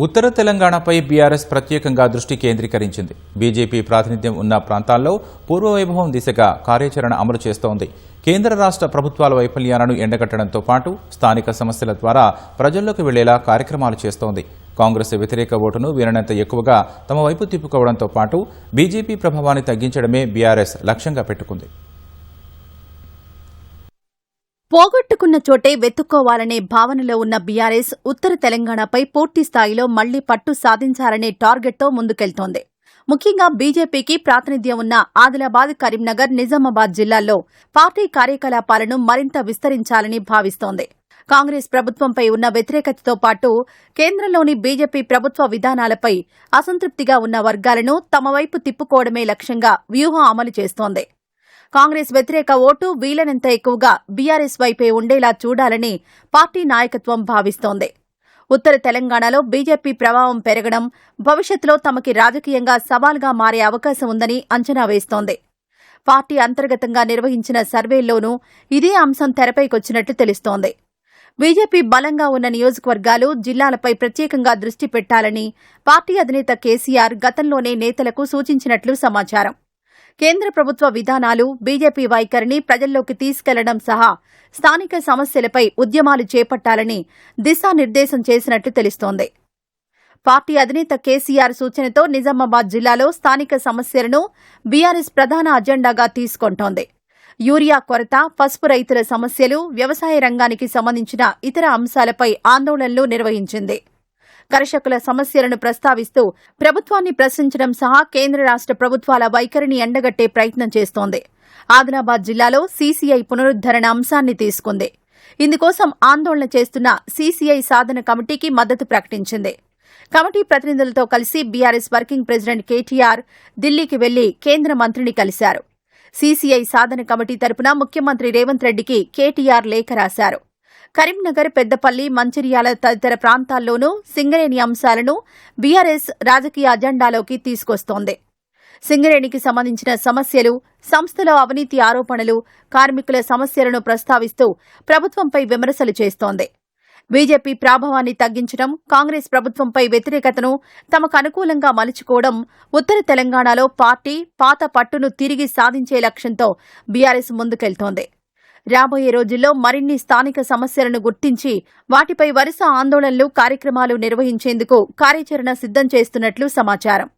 ఉత్తర తెలంగాణపై బీఆర్ఎస్ ప్రత్యేకంగా దృష్టి కేంద్రీకరించింది. బీజేపీ ప్రాతినిధ్యం ఉన్న ప్రాంతాల్లో పూర్వవైభవం దిశగా కార్యాచరణ అమలు చేస్తోంది. కేంద్ర రాష్ట్ర ప్రభుత్వాల వైఫల్యాలను ఎండగట్టడంతో పాటు స్థానిక సమస్యల ద్వారా ప్రజల్లోకి వెళ్లేలా కార్యక్రమాలు చేస్తోంది. కాంగ్రెస్ వ్యతిరేక ఓటును వీలైనంత ఎక్కువగా తమ వైపు తిప్పుకోవడంతో పాటు బీజేపీ ప్రభావాన్ని తగ్గించడమే బీఆర్ఎస్ లక్ష్యంగా పెట్టుకుంది. పోగొట్టుకున్న చోటే వెతుక్కోవాలనే భావనలో ఉన్న బీఆర్ఎస్ ఉత్తర తెలంగాణపై పూర్తి స్థాయిలో మళ్లీ పట్టు సాధించాలనే టార్గెట్తో ముందుకెళ్తోంది. ముఖ్యంగా బీజేపీకి ప్రాతినిధ్యం ఉన్న ఆదిలాబాద్, కరీంనగర్, నిజామాబాద్ జిల్లాల్లో పార్టీ కార్యకలాపాలను మరింత విస్తరించాలని భావిస్తోంది. కాంగ్రెస్ ప్రభుత్వంపై ఉన్న వ్యతిరేకతతో పాటు కేంద్రంలోని బీజేపీ ప్రభుత్వ విధానాలపై అసంతృప్తిగా ఉన్న వర్గాలను తమ వైపు తిప్పుకోవడమే లక్ష్యంగా వ్యూహం అమలు చేస్తోంది. కాంగ్రెస్ వ్యతిరేక ఓటు వీలైనంత ఎక్కువగా బీఆర్ఎస్ వైపే ఉండేలా చూడాలని పార్టీ నాయకత్వం భావిస్తోంది. ఉత్తర తెలంగాణలో బీజేపీ ప్రభావం పెరగడం భవిష్యత్తులో తమకి రాజకీయంగా సవాల్గా మారే అవకాశం ఉందని అంచనా వేస్తోంది. పార్టీ అంతర్గతంగా నిర్వహించిన సర్వేల్లోనూ ఇదే అంశం తెరపైకొచ్చినట్లు తెలుస్తోంది. బీజేపీ బలంగా ఉన్న నియోజకవర్గాలు, జిల్లాలపై ప్రత్యేకంగా దృష్టి పెట్టాలని పార్టీ అధినేత కేసీఆర్ గతంలోనే నేతలకు సూచించినట్లు సమాచారం. కేంద్ర ప్రభుత్వ విధానాలు, బీజేపీ వైఖరిని ప్రజల్లోకి తీసుకెళ్లడం సహా స్థానిక సమస్యలపై ఉద్యమాలు చేపట్టాలని దిశానిర్దేశం చేసినట్లు తెలుస్తోంది. పార్టీ అధినేత కేసీఆర్ సూచనతో నిజామాబాద్ జిల్లాలో స్థానిక సమస్యలను బీఆర్ఎస్ ప్రధాన అజెండాగా తీసుకొంటోంది. యూరియా కొరత, పసుపు రైతుల సమస్యలు, వ్యవసాయ రంగానికి సంబంధించిన ఇతర అంశాలపై ఆందోళనలు నిర్వహించింది. కర్షకుల సమస్యలను ప్రస్తావిస్తూ ప్రభుత్వాన్ని ప్రశ్నించడం సహా కేంద్ర రాష్ట్ర ప్రభుత్వాల వైఖరిని ఎండగట్టే ప్రయత్నం చేస్తోంది. ఆదిలాబాద్ జిల్లాలో సీసీఐ పునరుద్దరణ అంశాన్ని తీసుకుంది. ఇందుకోసం ఆందోళన చేస్తున్న సీసీఐ సాధన కమిటీకి మద్దతు ప్రకటించింది. కమిటీ ప్రతినిధులతో కలిసి బీఆర్ఎస్ వర్కింగ్ ప్రెసిడెంట్ కేటీఆర్ ఢిల్లీకి వెళ్లి కేంద్ర మంత్రిని కలిశారు. సీసీఐ సాధన కమిటీ తరపున ముఖ్యమంత్రి రేవంత్ రెడ్డికి కేటీఆర్ లేఖ రాశారు. కరీంనగర్, పెద్దపల్లి, మంచిర్యాల తదితర ప్రాంతాల్లోనూ సింగరేణి అంశాలను బీఆర్ఎస్ రాజకీయ అజెండాలోకి తీసుకొస్తోంది. సింగరేణికి సంబంధించిన సమస్యలు, సంస్థలో అవినీతి ఆరోపణలు, కార్మికుల సమస్యలను ప్రస్తావిస్తూ ప్రభుత్వంపై విమర్శలు చేస్తోంది. బీజేపీ ప్రభావాన్ని తగ్గించడం, కాంగ్రెస్ ప్రభుత్వంపై వ్యతిరేకతను తమకు అనుకూలంగా మలుచుకోవడం, ఉత్తర తెలంగాణలో పార్టీ పాత పట్టును తిరిగి సాధించే లక్ష్యంతో బీఆర్ఎస్ ముందుకెళ్తోంది. రాబోయే రోజుల్లో మరిన్ని స్థానిక సమస్యలను గుర్తించి వాటిపై వరుస ఆందోళనలు, కార్యక్రమాలు నిర్వహించేందుకు కార్యాచరణ సిద్ధం చేస్తున్నట్లు సమాచారం.